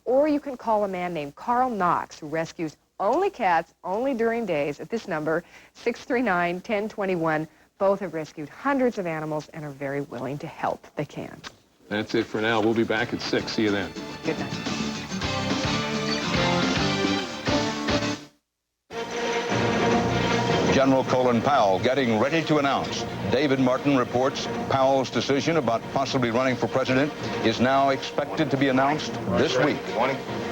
or you can call a man named Carl Knox, who rescues only cats, only during days, at this number, 639-1021. Both have rescued hundreds of animals and are very willing to help. They can. That's it for now. We'll be back at 6. See you then. Good night. General Colin Powell getting ready to announce. David Martin reports Powell's decision about possibly running for president is now expected to be announced this week.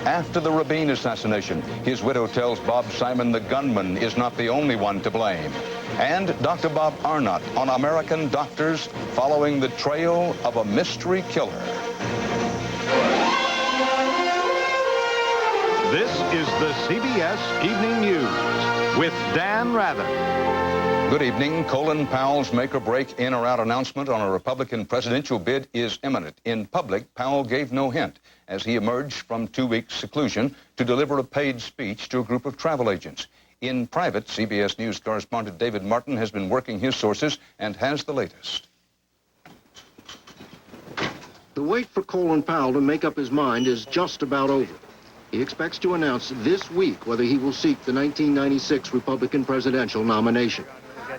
After the Rabin assassination, his widow tells Bob Simon the gunman is not the only one to blame. And Dr. Bob Arnott on American doctors following the trail of a mystery killer. This is the CBS Evening News with Dan Rather. Good evening. Colin Powell's make-or-break in or out announcement on a Republican presidential bid is imminent. In public, Powell gave no hint as he emerged from 2 weeks seclusion to deliver a paid speech to a group of travel agents. In private, CBS News correspondent David Martin has been working his sources and has the latest. The wait for Colin Powell to make up his mind is just about over. He expects to announce this week whether he will seek the 1996 Republican presidential nomination.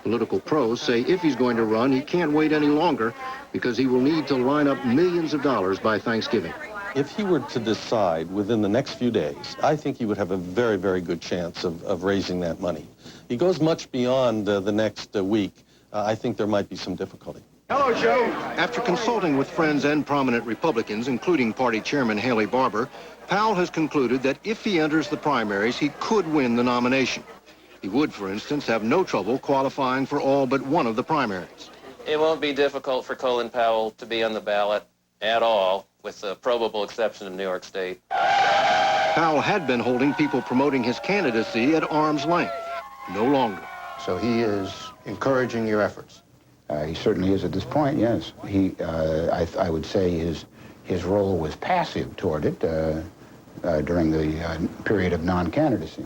Political pros say if he's going to run, he can't wait any longer because he will need to line up millions of dollars by Thanksgiving. If he were to decide within the next few days, I think he would have a very, very good chance of raising that money. He goes much beyond the next week. I think there might be some difficulty. Hello, Joe. After consulting with friends and prominent Republicans, including party chairman Haley Barbour, Powell has concluded that if he enters the primaries, he could win the nomination. He would, for instance, have no trouble qualifying for all but one of the primaries. It won't be difficult for Colin Powell to be on the ballot at all, with the probable exception of New York State. Powell had been holding people promoting his candidacy at arm's length. No longer. So he is encouraging your efforts? He certainly is at this point, yes. I would say his role was passive toward it during the period of non-candidacy.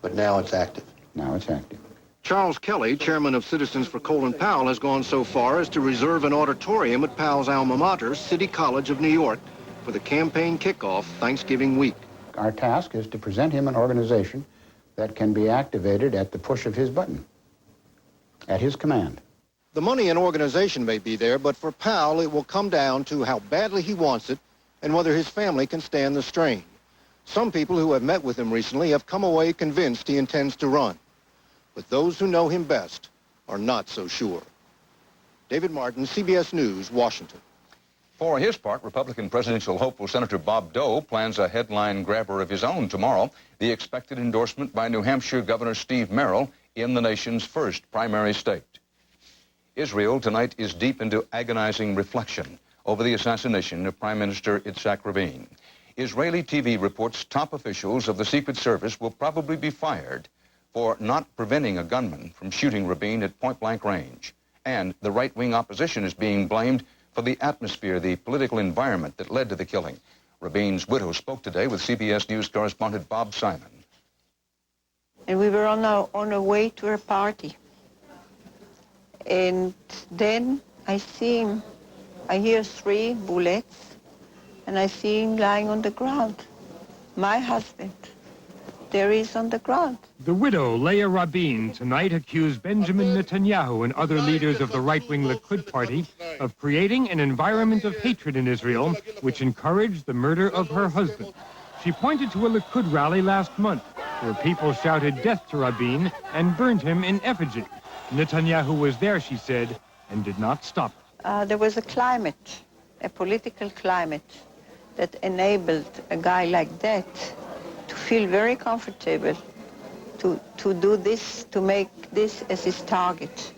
But now it's active. Now it's active. Charles Kelly, chairman of Citizens for Colin Powell, has gone so far as to reserve an auditorium at Powell's alma mater, City College of New York, for the campaign kickoff Thanksgiving week. Our task is to present him an organization that can be activated at the push of his button, at his command. The money and organization may be there, but for Powell, it will come down to how badly he wants it and whether his family can stand the strain. Some people who have met with him recently have come away convinced he intends to run. But those who know him best are not so sure. David Martin, CBS News, Washington. For his part, Republican presidential hopeful Senator Bob Dole plans a headline grabber of his own tomorrow, the expected endorsement by New Hampshire Governor Steve Merrill in the nation's first primary state. Israel tonight is deep into agonizing reflection over the assassination of Prime Minister Yitzhak Rabin. Israeli TV reports top officials of the Secret Service will probably be fired for not preventing a gunman from shooting Rabin at point-blank range. And the right-wing opposition is being blamed for the atmosphere, the political environment that led to the killing. Rabin's widow spoke today with CBS News correspondent Bob Simon. And we were on our way to a party. And then I hear 3 bullets, and I see him lying on the ground. My husband, there he is on the ground. The widow, Leah Rabin, tonight accused Benjamin Netanyahu and other leaders of the right-wing Likud party of creating an environment of hatred in Israel, which encouraged the murder of her husband. She pointed to a Likud rally last month, where people shouted death to Rabin and burned him in effigy. Netanyahu was there, she said, and did not stop. There was a climate, a political climate, that enabled a guy like that to feel very comfortable, to do this, to make this as his target.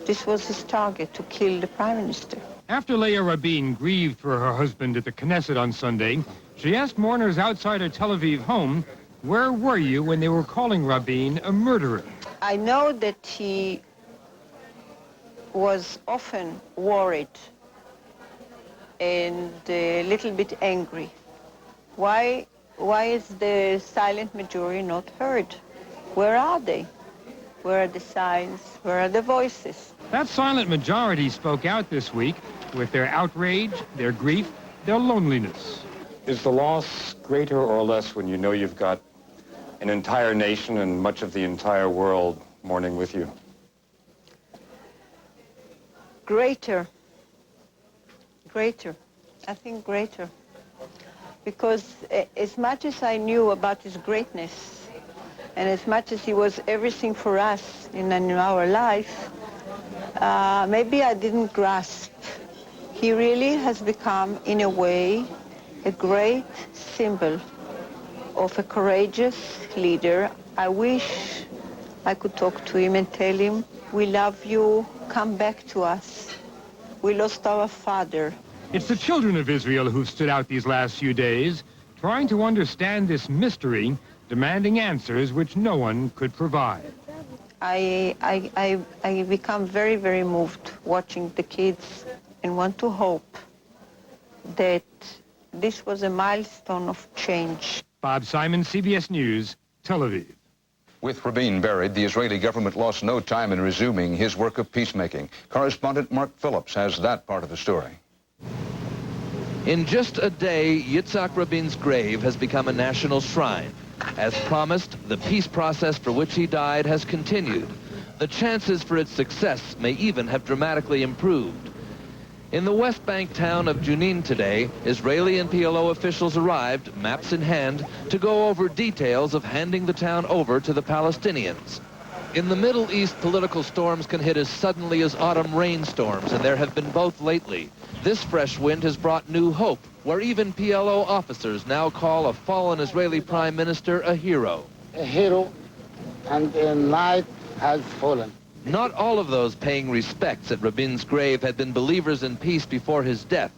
This was his target, to kill the prime minister. After Leah Rabin grieved for her husband at the Knesset on Sunday, she asked mourners outside her Tel Aviv home, where were you when they were calling Rabin a murderer? I know that he was often worried and a little bit angry. Why is the silent majority not heard? Where are they? Where are the signs? Where are the voices? That silent majority spoke out this week with their outrage, their grief, their loneliness. Is the loss greater or less when you know you've got an entire nation and much of the entire world mourning with you? Greater. Greater. I think greater. Because as much as I knew about his greatness, and as much as he was everything for us in our life, maybe I didn't grasp. He really has become, in a way, a great symbol of a courageous leader. I wish I could talk to him and tell him, we love you, come back to us. We lost our father. It's the children of Israel who've stood out these last few days, trying to understand this mystery, demanding answers which no one could provide. I become very, very moved watching the kids and want to hope that this was a milestone of change. Bob Simon, CBS News, Tel Aviv. With Rabin buried, the Israeli government lost no time in resuming his work of peacemaking. Correspondent Mark Phillips has that part of the story. In just a day, Yitzhak Rabin's grave has become a national shrine. As promised, the peace process for which he died has continued. The chances for its success may even have dramatically improved. In the West Bank town of Junin today, Israeli and PLO officials arrived, maps in hand, to go over details of handing the town over to the Palestinians. In the Middle East, political storms can hit as suddenly as autumn rainstorms, and there have been both lately. This fresh wind has brought new hope, where even PLO officers now call a fallen Israeli prime minister a hero. A hero, and a knight has fallen. Not all of those paying respects at Rabin's grave had been believers in peace before his death,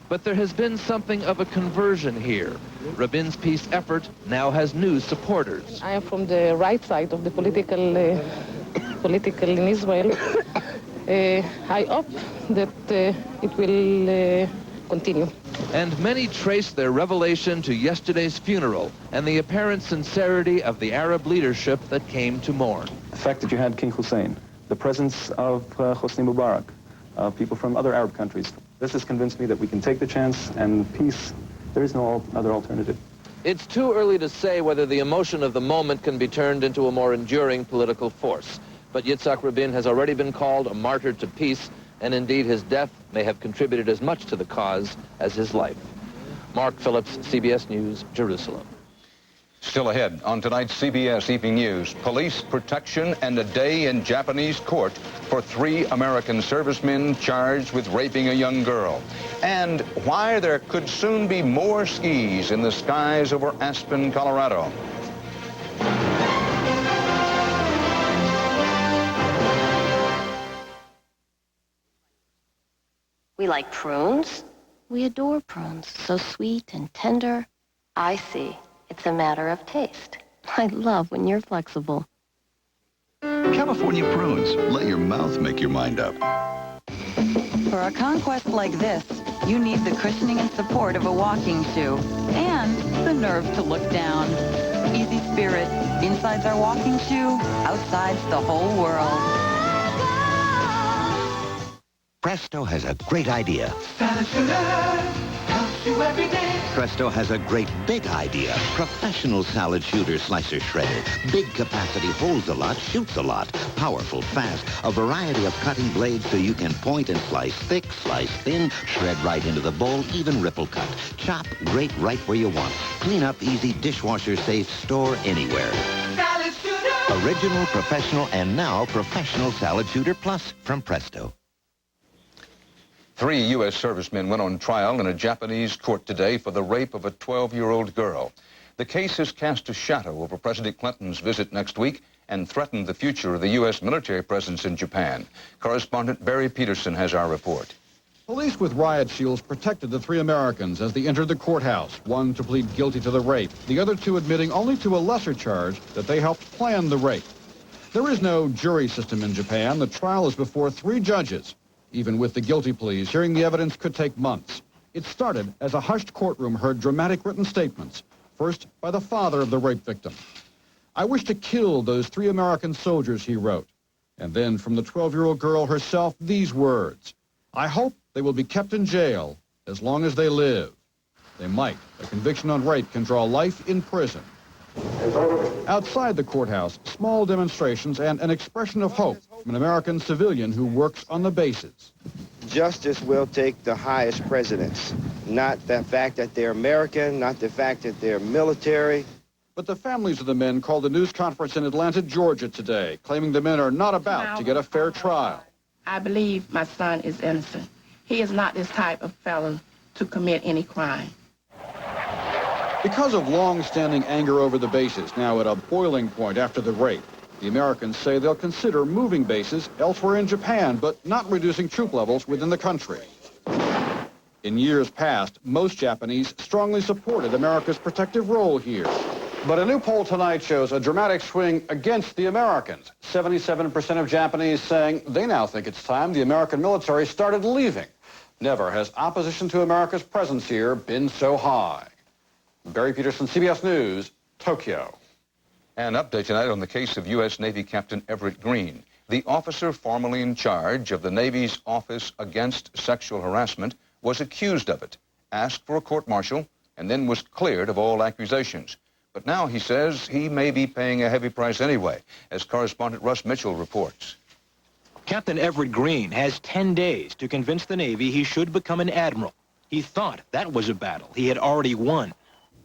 but there has been something of a conversion here. Rabin's peace effort now has new supporters. I am from the right side of the political in Israel. I hope that it will continue. And many trace their revelation to yesterday's funeral and the apparent sincerity of the Arab leadership that came to mourn. The fact that you had King Hussein, the presence of Hosni Mubarak, people from other Arab countries. This has convinced me that we can take the chance, and peace, there is no other alternative. It's too early to say whether the emotion of the moment can be turned into a more enduring political force. But Yitzhak Rabin has already been called a martyr to peace, and indeed his death may have contributed as much to the cause as his life. Mark Phillips, CBS News, Jerusalem. Still ahead on tonight's CBS Evening News, police protection and a day in Japanese court for 3 American servicemen charged with raping a young girl. And why there could soon be more skis in the skies over Aspen, Colorado. We like prunes. We adore prunes. So sweet and tender. I see. It's a matter of taste. I love when you're flexible. California prunes. Let your mouth make your mind up. For a conquest like this, you need the cushioning and support of a walking shoe and the nerve to look down. Easy Spirit. Inside's our walking shoe. Outside's the whole world. Presto has a great idea. Presto has a great big idea. Professional salad shooter slicer shredder. Big capacity, holds a lot, shoots a lot. Powerful, fast, a variety of cutting blades so you can point and slice thick, slice thin, shred right into the bowl, even ripple cut. Chop great right where you want. Clean up easy, dishwasher safe, store anywhere. Salad shooter! Original, professional, and now professional salad shooter plus from Presto. 3 U.S. servicemen went on trial in a Japanese court today for the rape of a 12-year-old girl. The case has cast a shadow over President Clinton's visit next week and threatened the future of the U.S. military presence in Japan. Correspondent Barry Peterson has our report. Police with riot shields protected the 3 Americans as they entered the courthouse, one to plead guilty to the rape, the other 2 admitting only to a lesser charge that they helped plan the rape. There is no jury system in Japan. The trial is before 3 judges. Even with the guilty pleas, hearing the evidence could take months. It started as a hushed courtroom heard dramatic written statements, first by the father of the rape victim. "I wish to kill those 3 American soldiers," he wrote. And then from the 12-year-old girl herself, these words, "I hope they will be kept in jail as long as they live." They might. A conviction on rape can draw life in prison. Outside the courthouse, small demonstrations and an expression of hope from an American civilian who works on the bases. Justice will take the highest precedence, not the fact that they're American, not the fact that they're military. But the families of the men called a news conference in Atlanta, Georgia today, claiming the men are not about to get a fair trial. I believe my son is innocent. He is not this type of felon to commit any crime. Because of long-standing anger over the bases, now at a boiling point after the rape, the Americans say they'll consider moving bases elsewhere in Japan, but not reducing troop levels within the country. In years past, most Japanese strongly supported America's protective role here. But a new poll tonight shows a dramatic swing against the Americans. 77% of Japanese saying they now think it's time the American military started leaving. Never has opposition to America's presence here been so high. Barry Peterson, CBS News, Tokyo. An update tonight on the case of U.S. Navy Captain Everett Green. The officer formerly in charge of the Navy's Office Against Sexual Harassment was accused of it, asked for a court-martial, and then was cleared of all accusations. But now he says he may be paying a heavy price anyway, as correspondent Russ Mitchell reports. Captain Everett Green has 10 days to convince the Navy he should become an admiral. He thought that was a battle he had already won.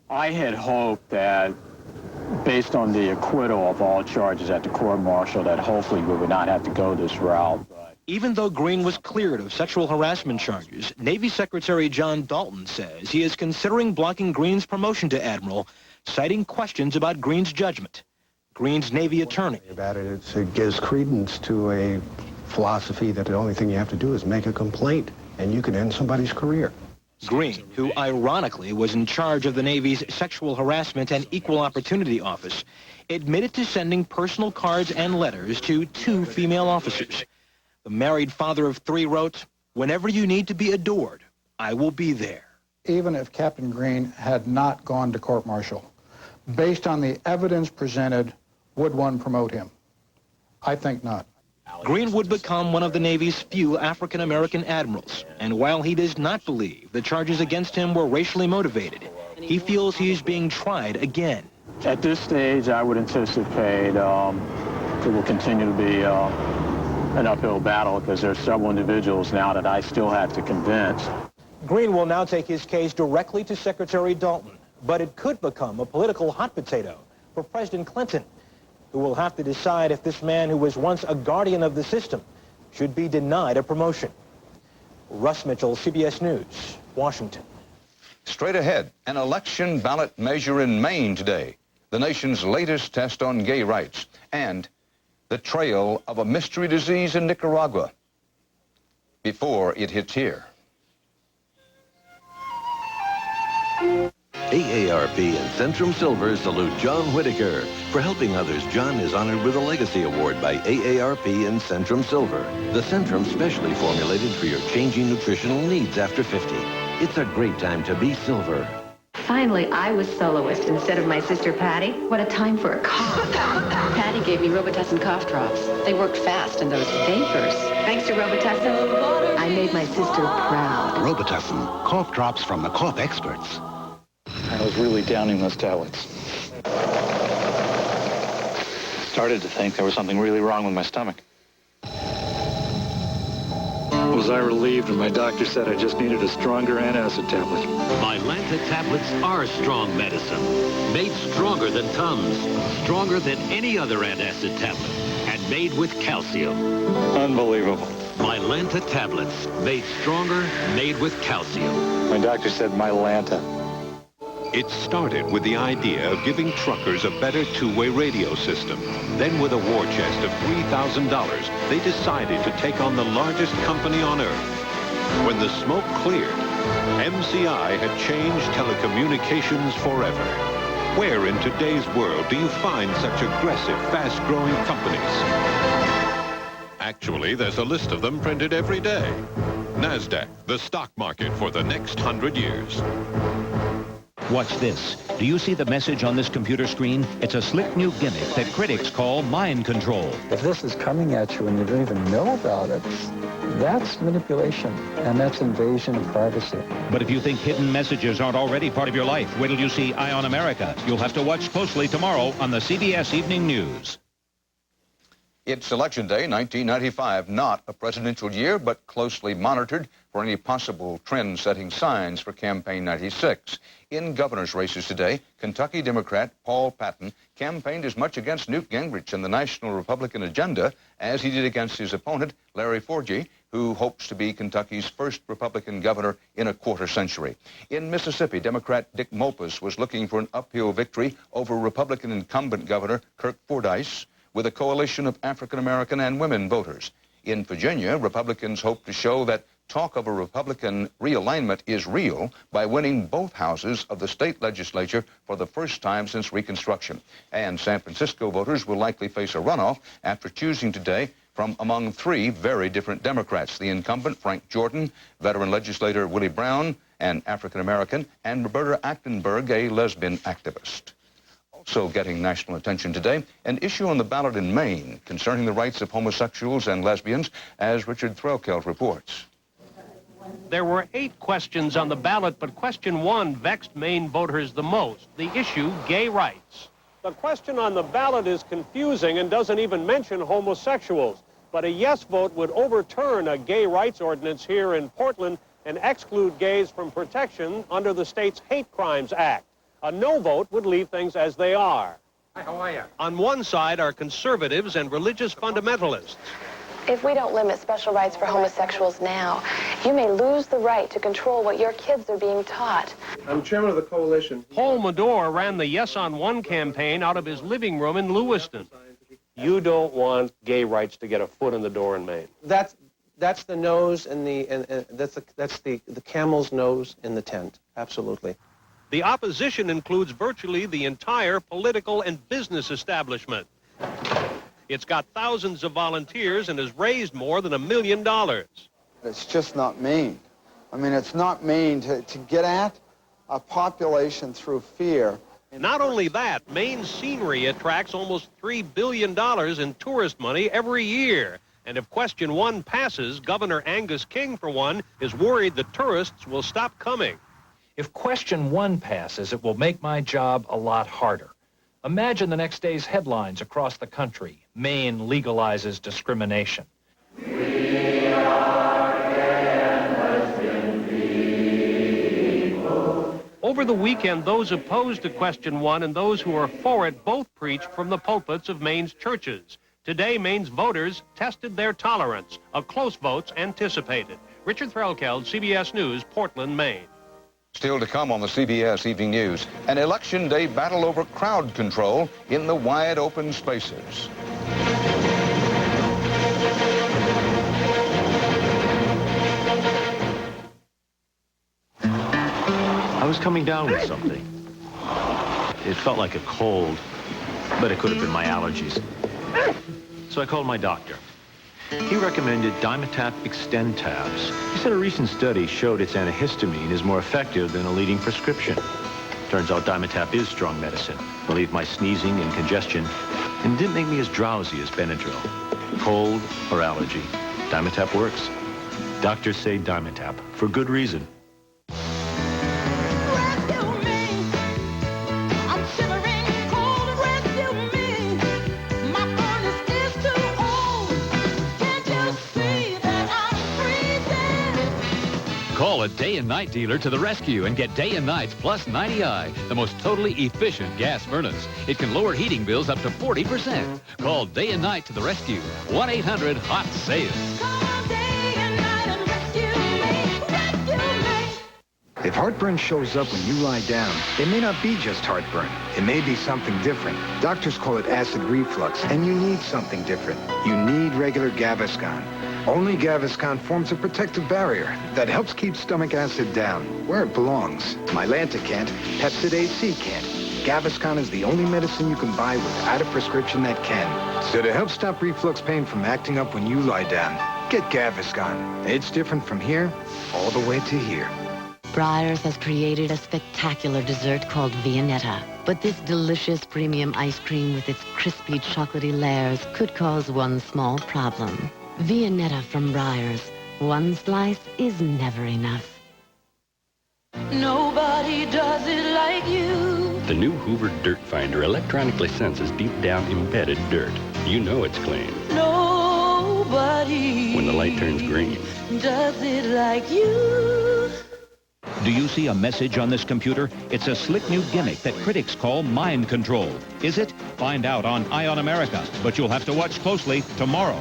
I had hoped that, based on the acquittal of all charges at the court-martial, that hopefully we would not have to go this route. Even though Green was cleared of sexual harassment charges, Navy Secretary John Dalton says he is considering blocking Green's promotion to admiral, citing questions about Green's judgment. Green's Navy attorney. About it gives credence to a philosophy that the only thing you have to do is make a complaint, and you can end somebody's career. Green, who ironically was in charge of the Navy's Sexual Harassment and Equal Opportunity Office, admitted to sending personal cards and letters to 2 female officers. The married father of 3 wrote, "Whenever you need to be adored, I will be there." Even if Captain Green had not gone to court-martial, based on the evidence presented, would one promote him? I think not. Green would become one of the Navy's few African-American admirals, and while he does not believe the charges against him were racially motivated, he feels he's being tried again. At this stage, I would anticipate it will continue to be an uphill battle because there are several individuals now that I still have to convince. Green will now take his case directly to Secretary Dalton, but it could become a political hot potato for President Clinton, who will have to decide if this man who was once a guardian of the system should be denied a promotion. Russ Mitchell, CBS News, Washington. Straight ahead, an election ballot measure in Maine today, the nation's latest test on gay rights, and the trail of a mystery disease in Nicaragua before it hits here. AARP and Centrum Silver salute John Whitaker. For helping others, John is honored with a Legacy Award by AARP and Centrum Silver. The Centrum specially formulated for your changing nutritional needs after 50. It's a great time to be silver. Finally, I was soloist instead of my sister Patty. What a time for a cough. Patty gave me Robitussin cough drops. They worked fast, and those vapors. Thanks to Robitussin, I made my sister proud. Robitussin, cough drops from the cough experts. I was really downing those tablets. Started to think there was something really wrong with my stomach. Was I relieved when my doctor said I just needed a stronger antacid tablet. Mylanta tablets are strong medicine, made stronger than Tums, stronger than any other antacid tablet, and made with calcium. Unbelievable. Mylanta tablets, made stronger, made with calcium. My doctor said Mylanta. It started with the idea of giving truckers a better two-way radio system. Then with a war chest of $3,000, they decided to take on the largest company on earth. When the smoke cleared, MCI had changed telecommunications forever. Where in today's world do you find such aggressive, fast-growing companies? Actually, there's a list of them printed every day. NASDAQ, the stock market for the next 100 years. Watch this. Do you see the message on this computer screen? It's a slick new gimmick that critics call mind control. If this is coming at you and you don't even know about it, that's manipulation, and that's invasion of privacy. But if you think hidden messages aren't already part of your life, wait till you see Eye on America. You'll have to watch closely tomorrow on the CBS Evening News. It's Election Day, 1995, not a presidential year, but closely monitored for any possible trend-setting signs for Campaign 96. In governor's races today, Kentucky Democrat Paul Patton campaigned as much against Newt Gingrich and the National Republican agenda as he did against his opponent, Larry Forgy, who hopes to be Kentucky's first Republican governor in a quarter century. In Mississippi, Democrat Dick Mulpus was looking for an uphill victory over Republican incumbent Governor Kirk Fordyce, with a coalition of African-American and women voters. In Virginia, Republicans hope to show that talk of a Republican realignment is real by winning both houses of the state legislature for the first time since Reconstruction. And San Francisco voters will likely face a runoff after choosing today from among three very different Democrats: the incumbent Frank Jordan, veteran legislator Willie Brown, an African-American, and Roberta Achtenberg, a lesbian activist. Also getting national attention today, an issue on the ballot in Maine concerning the rights of homosexuals and lesbians, as Richard Threlkeld reports. There were 8 questions on the ballot, but question 1 vexed Maine voters the most, the issue gay rights. The question on the ballot is confusing and doesn't even mention homosexuals, but a yes vote would overturn a gay rights ordinance here in Portland and exclude gays from protection under the state's Hate Crimes Act. A no vote would leave things as they are. Hi, how are you? On one side are conservatives and religious fundamentalists. If we don't limit special rights for homosexuals now, you may lose the right to control what your kids are being taught. I'm chairman of the coalition. Paul Medore ran the Yes on One campaign out of his living room in Lewiston. You don't want gay rights to get a foot in the door in Maine. That's the nose and that's the camel's nose in the tent. Absolutely. The opposition includes virtually the entire political and business establishment. It's got thousands of volunteers and has raised more than $1 million. It's just not Maine. I mean, it's not Maine to get at a population through fear. Not only that, Maine's scenery attracts almost $3 billion in tourist money every year. And if question 1 passes, Governor Angus King, for one, is worried that tourists will stop coming. If question 1 passes, it will make my job a lot harder. Imagine the next day's headlines across the country. Maine legalizes discrimination. We are Over the weekend, those opposed to question 1 and those who are for it both preached from the pulpits of Maine's churches. Today, Maine's voters tested their tolerance. A close vote's anticipated. Richard Threlkeld, CBS News, Portland, Maine. Still to come on the CBS Evening News, an Election Day battle over crowd control in the wide open spaces. I was coming down with something. It felt like a cold, but it could have been my allergies. So I called my doctor. He recommended Dimetap Extend tabs. He said a recent study showed its antihistamine is more effective than a leading prescription. Turns out Dimetap is strong medicine, relieved my sneezing and congestion, and didn't make me as drowsy as Benadryl. Cold or allergy, Dimetap works. Doctors say Dimetap, for good reason. Call a day and night dealer to the rescue and get day and nights plus 90i, the most totally efficient gas furnace. It can lower heating bills up to 40%. Call day and night to the rescue. 1-800-HOT-SAVE. If heartburn shows up when you lie down, it may not be just heartburn. It may be something different. Doctors call it acid reflux, and you need something different. You need regular Gaviscon. Only Gaviscon forms a protective barrier that helps keep stomach acid down, where it belongs. Mylanta can't, Pepcid AC can't. Gaviscon is the only medicine you can buy without a prescription that can. So to help stop reflux pain from acting up when you lie down, get Gaviscon. It's different from here all the way to here. Breyers has created a spectacular dessert called Viennetta. But this delicious premium ice cream with its crispy chocolatey layers could cause one small problem. Viennetta from Breyers. One slice is never enough. Nobody does it like you. The new Hoover Dirt Finder electronically senses deep down embedded dirt. You know it's clean Nobody when the light turns green. does it like you. Do you see a message on this computer? It's a slick new gimmick that critics call mind control. Is it? Find out on Eye on America. But you'll have to watch closely tomorrow.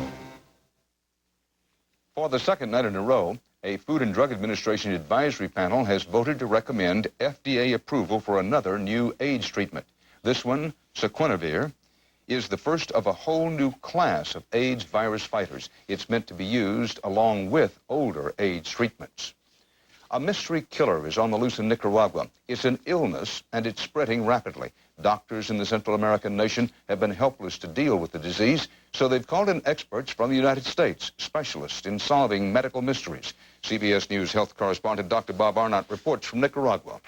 For the second night in a row, a Food and Drug Administration advisory panel has voted to recommend FDA approval for another new AIDS treatment. This one, Sequinavir, is the first of a whole new class of AIDS virus fighters. It's meant to be used along with older AIDS treatments. A mystery killer is on the loose in Nicaragua. It's an illness, and it's spreading rapidly. Doctors in the Central American nation have been helpless to deal with the disease, so they've called in experts from the United States, specialists in solving medical mysteries. CBS News health correspondent Dr. Bob Arnott reports from Nicaragua.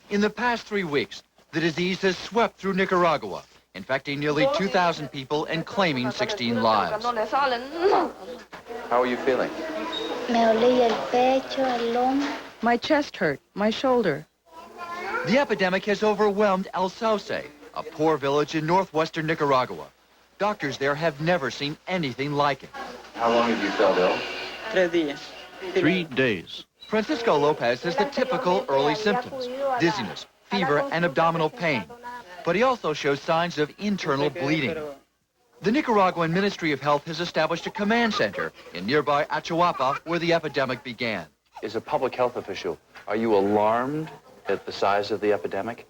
In the past 3 weeks, the disease has swept through Nicaragua, infecting nearly 2,000 people and claiming 16 lives. How are you feeling? My chest hurt, my shoulder. The epidemic has overwhelmed El Sauce, a poor village in northwestern Nicaragua. Doctors there have never seen anything like it. How long have you felt ill? 3 days. Francisco Lopez has the typical early symptoms: dizziness, fever, and abdominal pain. But he also shows signs of internal bleeding. The Nicaraguan Ministry of Health has established a command center in nearby Achuapa, where the epidemic began. As a public health official, are you alarmed at the size of the epidemic?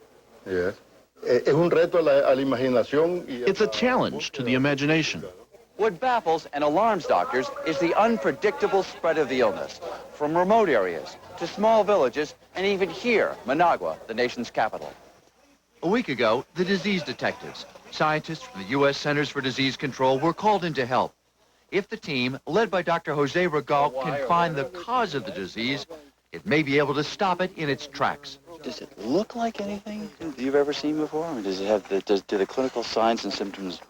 Yes. It's a challenge to the imagination. What baffles and alarms doctors is the unpredictable spread of the illness, from remote areas to small villages, and even here, Managua, the nation's capital. A week ago, the disease detectives, scientists from the U.S. Centers for Disease Control, were called in to help. If the team, led by Dr. Jose Regal, can find the cause of the disease, it may be able to stop it in its tracks. Does it look like anything you've ever seen before? I mean, does it have do the clinical signs and symptoms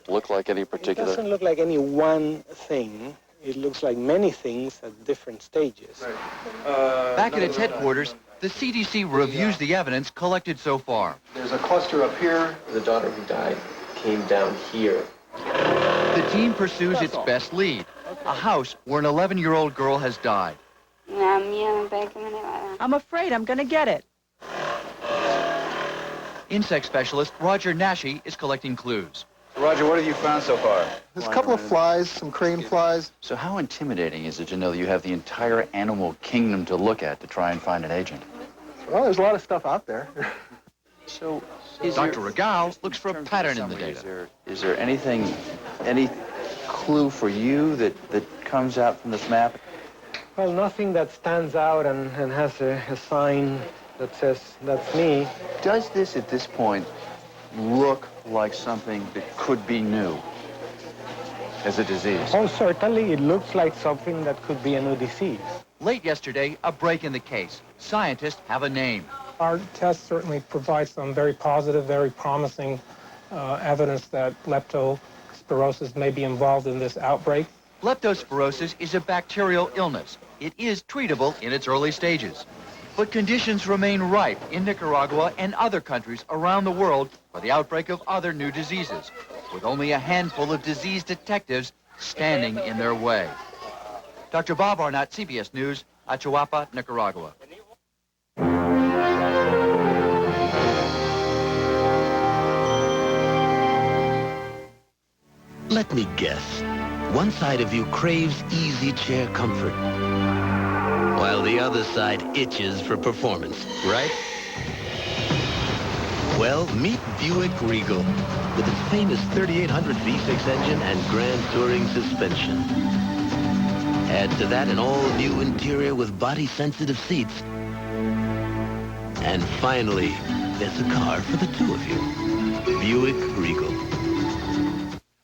look like any particular? It doesn't look like any one thing. It looks like many things at different stages. Back at its headquarters, the CDC reviews the evidence collected so far. There's a cluster up here. The daughter who died came down here. The team pursues its best lead, a house where an 11-year-old girl has died. I'm afraid I'm going to get it. Insect specialist Roger Nashi is collecting clues. Roger, what have you found so far? There's a couple of flies, some crane flies. So how intimidating is it to know that you have the entire animal kingdom to look at to try and find an agent? Well, there's a lot of stuff out there. So Dr. Regal looks for a pattern in the data. Is there anything, any clue for you that comes out from this map? Well, nothing that stands out and has a sign that says, that's me. Does this, at this point, look like something that could be new as a disease? Oh, certainly it looks like something that could be a new disease. Late yesterday, a break in the case. Scientists have a name. Our test certainly provides some very positive, very promising evidence that leptospirosis may be involved in this outbreak. Leptospirosis is a bacterial illness. It is treatable in its early stages. But conditions remain ripe in Nicaragua and other countries around the world for the outbreak of other new diseases, with only a handful of disease detectives standing in their way. Dr. Bob Arnott, CBS News, Achuapa, Nicaragua. Let me guess. One side of you craves easy chair comfort, while the other side itches for performance, right? Well, meet Buick Regal with its famous 3800 V6 engine and Grand Touring suspension. Add to that an all-new interior with body-sensitive seats. And finally, there's a car for the two of you. Buick Regal.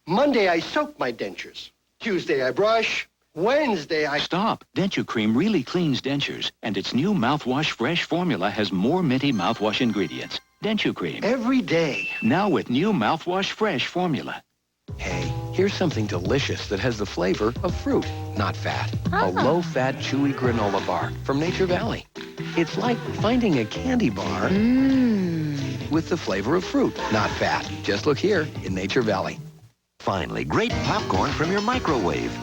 Monday, I soak my dentures. Tuesday, I brush. Wednesday, Stop. Denture-Cream really cleans dentures, and its new Mouthwash Fresh formula has more minty mouthwash ingredients. Denture-Cream. Every day. Now with new Mouthwash Fresh formula. Hey, here's something delicious that has the flavor of fruit, not fat. A low-fat, chewy granola bar from Nature Valley. It's like finding a candy bar with the flavor of fruit, not fat. Just look here in Nature Valley. Finally, great popcorn from your microwave.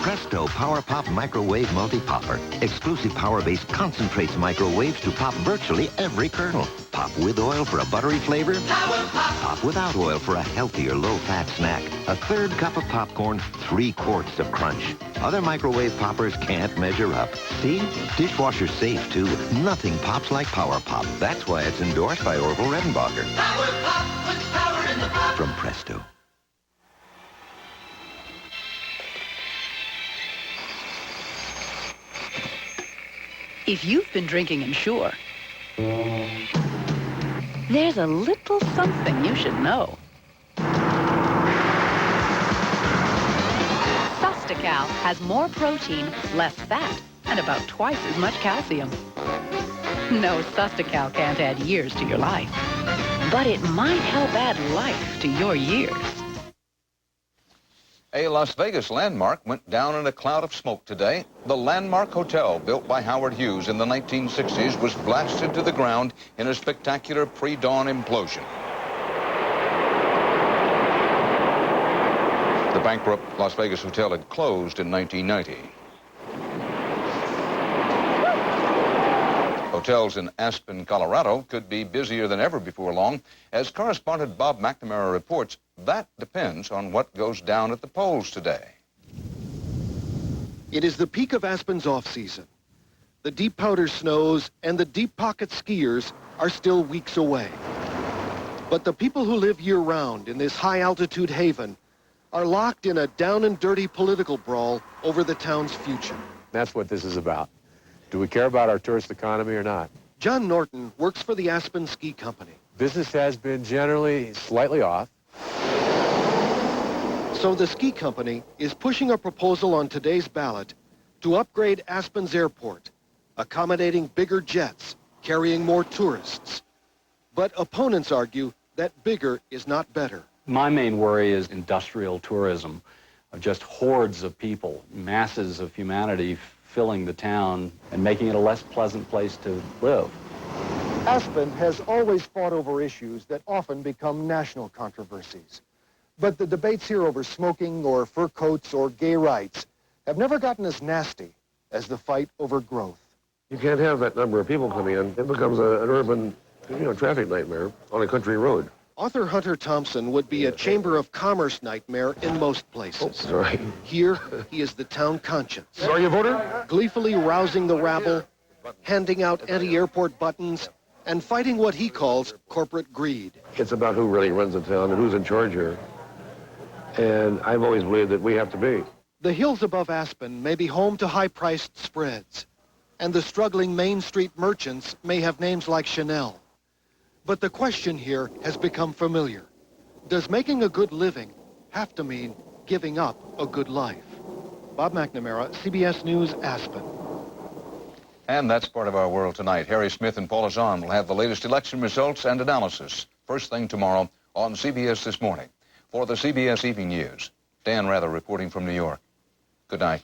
Presto Power Pop Microwave Multi-Popper. Exclusive power-based concentrates microwaves to pop virtually every kernel. Pop with oil for a buttery flavor. Pop without oil for a healthier, low-fat snack. A third cup of popcorn, 3 quarts of crunch. Other microwave poppers can't measure up. See? Dishwasher safe, too. Nothing pops like Power Pop. That's why it's endorsed by Orville Redenbacher. Power Pop with power in the pop. From Presto. If you've been drinking Ensure, there's a little something you should know. Sustacal has more protein, less fat, and about twice as much calcium. No, Sustacal can't add years to your life, but it might help add life to your years. A Las Vegas landmark went down in a cloud of smoke today. The Landmark Hotel, built by Howard Hughes in the 1960s, was blasted to the ground in a spectacular pre-dawn implosion. The bankrupt Las Vegas Hotel had closed in 1990. Hotels in Aspen, Colorado could be busier than ever before long. As correspondent Bob McNamara reports, that depends on what goes down at the polls today. It is the peak of Aspen's off-season. The deep powder snows and the deep pocket skiers are still weeks away. But the people who live year-round in this high-altitude haven are locked in a down-and-dirty political brawl over the town's future. That's what this is about. Do we care about our tourist economy or not? John Norton works for the Aspen Ski Company. Business has been generally slightly off. So the ski company is pushing a proposal on today's ballot to upgrade Aspen's airport, accommodating bigger jets, carrying more tourists. But opponents argue that bigger is not better. My main worry is industrial tourism, of just hordes of people, masses of humanity filling the town and making it a less pleasant place to live. Aspen has always fought over issues that often become national controversies. But the debates here over smoking or fur coats or gay rights have never gotten as nasty as the fight over growth. You can't have that number of people coming in. It becomes an urban, traffic nightmare on a country road. Author Hunter Thompson would be a Chamber of Commerce nightmare in most places. Oh, right. Here, he is the town conscience. Are you a voter? Gleefully rousing the rabble, handing out anti-airport buttons, and fighting what he calls corporate greed. It's about who really runs the town and who's in charge here. And I've always believed that we have to be. The hills above Aspen may be home to high-priced spreads, and the struggling Main Street merchants may have names like Chanel. But the question here has become familiar. Does making a good living have to mean giving up a good life? Bob McNamara, CBS News, Aspen. And that's part of our world tonight. Harry Smith and Paula Zahn will have the latest election results and analysis first thing tomorrow on CBS This Morning. For the CBS Evening News, Dan Rather reporting from New York. Good night.